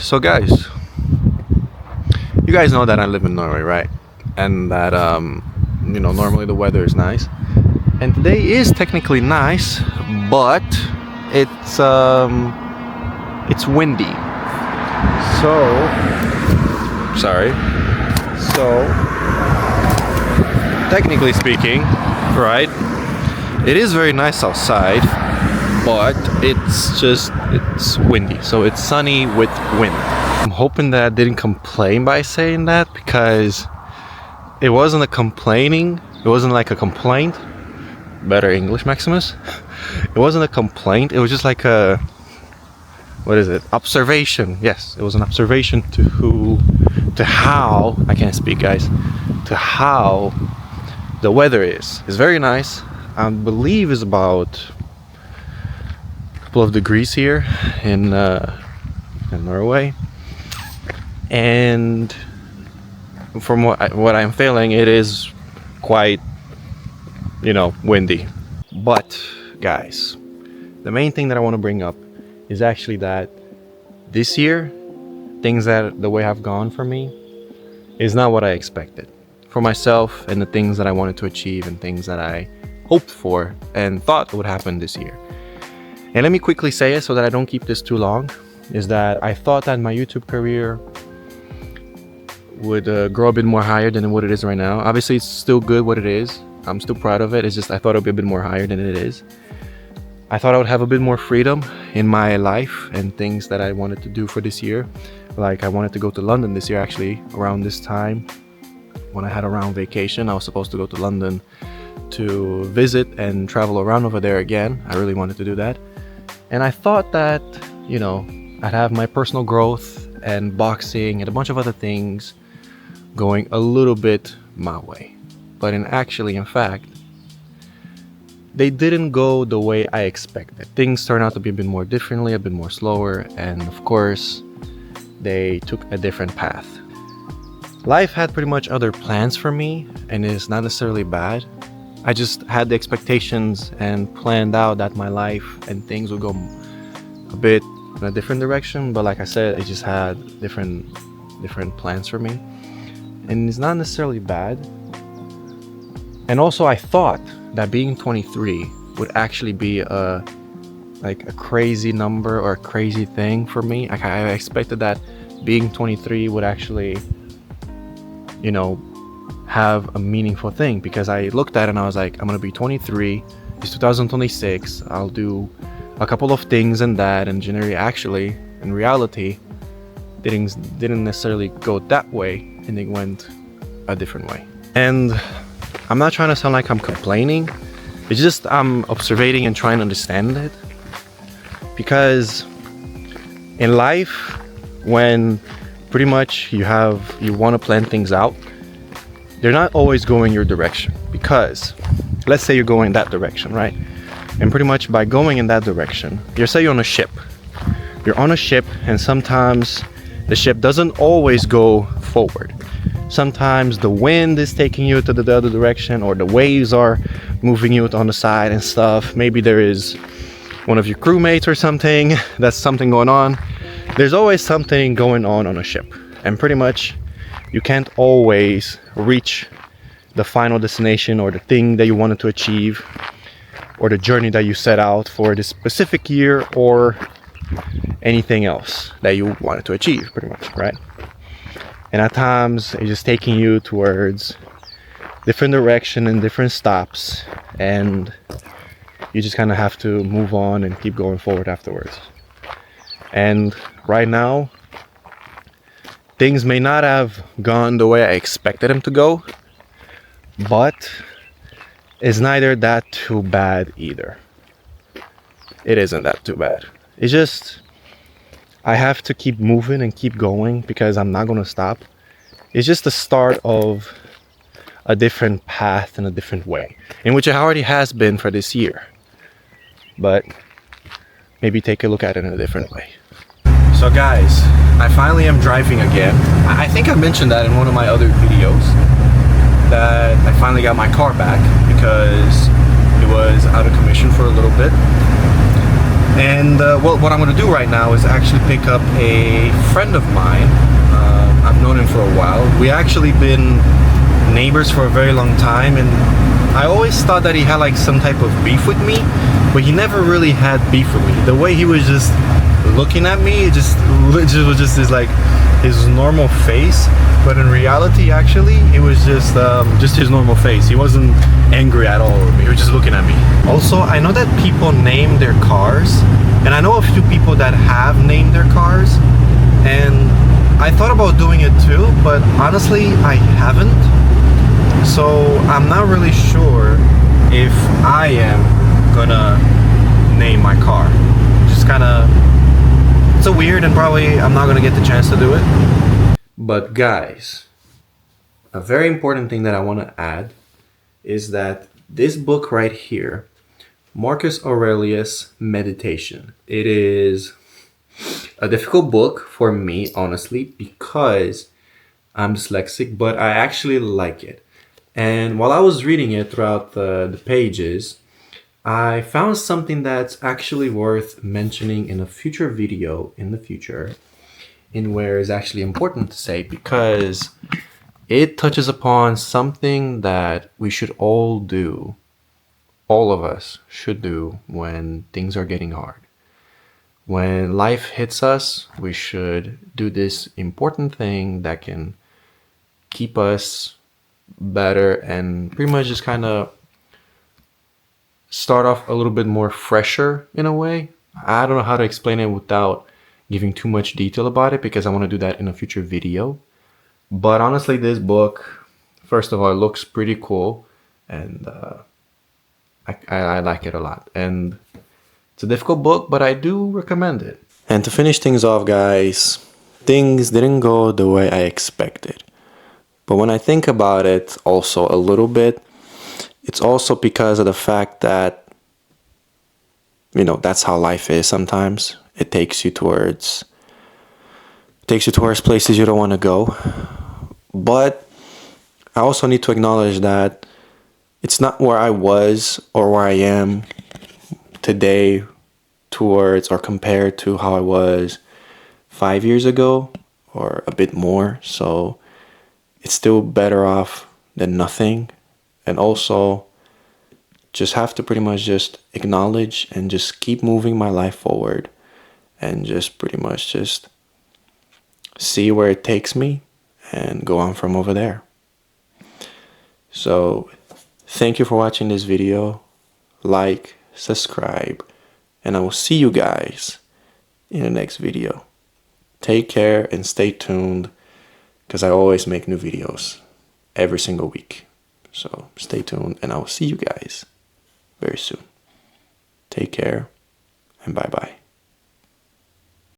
So guys, you guys know that I live in Norway, right? And that normally the weather is nice. And today is technically nice, but it's windy. So sorry. So technically speaking, right? It is very nice outside, but it's windy. So it's sunny with wind. I'm hoping that I didn't complain by saying that, because it wasn't a complaining. It wasn't like a complaint. Better English, Maximus. It wasn't a complaint. It was just like a, what is it? Observation. Yes, it was an observation to how, I can't speak, guys, to how the weather is. It's very nice. I believe it's about a couple of degrees here in Norway, and from what I'm feeling, it is quite windy. But guys, the main thing that I want to bring up is actually that this year, the way have gone for me is not what I expected for myself, and the things that I wanted to achieve and things that I hoped for and thought would happen this year. And let me quickly say it so that I don't keep this too long, is that I thought that my YouTube career would grow a bit more higher than what it is right now. Obviously it's still good what it is. I'm still proud of it. It's just I thought it would be a bit more higher than it is. I thought I would have a bit more freedom in my life and things that I wanted to do for this year. Like I wanted to go to London this year, actually around this time when I had a round vacation. I was supposed to go to London to visit and travel around over there again. I really wanted to do that. And I thought that, I'd have my personal growth and boxing and a bunch of other things going a little bit my way. But in fact, they didn't go the way I expected. Things turned out to be a bit more differently, a bit more slower, and of course, they took a different path. Life had pretty much other plans for me, and it's not necessarily bad. I just had the expectations and planned out that my life and things would go a bit in a different direction, but like I said, I just had different plans for me, and it's not necessarily bad. And also I thought that being 23 would actually be a crazy number or a crazy thing for me. I expected that being 23 would actually have a meaningful thing, because I looked at it and I was like, I'm gonna be 23, it's 2026, I'll do a couple of things and that, and generally actually in reality didn't necessarily go that way, and it went a different way. And I'm not trying to sound like I'm complaining, it's just I'm observing and trying to understand it, because in life, when pretty much you want to plan things out, they're not always going your direction. Because let's say you're going that direction, right? And pretty much by going in that direction, you're on a ship. You're on a ship, and sometimes the ship doesn't always go forward. Sometimes the wind is taking you to the other direction, or the waves are moving you on the side and stuff. Maybe there is one of your crewmates or something, that's something going on. There's always something going on a ship, and pretty much you can't always reach the final destination or the thing that you wanted to achieve, or the journey that you set out for this specific year, or anything else that you wanted to achieve, pretty much, right? And at times it's just taking you towards different direction and different stops, and you just kind of have to move on and keep going forward afterwards. And right now, things may not have gone the way I expected them to go, but it's neither that too bad either. It isn't that too bad. It's just I have to keep moving and keep going, because I'm not going to stop. It's just the start of a different path and a different way, in which it already has been for this year. But maybe take a look at it in a different way. So guys, I finally am driving again. I think I mentioned that in one of my other videos, that I finally got my car back because it was out of commission for a little bit. And well, what I'm going to do right now is actually pick up a friend of mine. I've known him for a while. We actually been neighbors for a very long time, and I always thought that he had like some type of beef with me, but he never really had beef with me. The way he was just looking at me, it was just his normal face, but in reality, actually, it was just his normal face. He wasn't angry at all with me. He was just looking at me. Also, I know that people name their cars, and I know a few people that have named their cars, and I thought about doing it too, but honestly, I haven't. So I'm not really sure if I am gonna name my car. Just kind of, it's a weird, and probably I'm not gonna get the chance to do it. But guys, a very important thing that I want to add is that this book right here, Marcus Aurelius' Meditation, it is a difficult book for me, honestly, because I'm dyslexic, but I actually like it. And while I was reading it throughout the pages, I found something that's actually worth mentioning in a future video in the future, in where is actually important to say, because it touches upon something that we should all do, all of us should do when things are getting hard. When life hits us, we should do this important thing that can keep us better and pretty much just kind of start off a little bit more fresher in a way. I don't know how to explain it without giving too much detail about it, because I want to do that in a future video. But honestly, this book, first of all, it looks pretty cool, and I like it a lot. And it's a difficult book, but I do recommend it. And to finish things off, guys, things didn't go the way I expected. But when I think about it also a little bit, it's also because of the fact that, you know, that's how life is sometimes. It takes you towards places you don't want to go. But I also need to acknowledge that it's not where I was or where I am today towards or compared to how I was 5 years ago or a bit more. So it's still better off than nothing. And also just have to pretty much just acknowledge and just keep moving my life forward, and just pretty much just see where it takes me and go on from over there. So thank you for watching this video. Like, subscribe, and I will see you guys in the next video. Take care and stay tuned, because I always make new videos every single week. So stay tuned, and I will see you guys very soon. Take care, and bye-bye.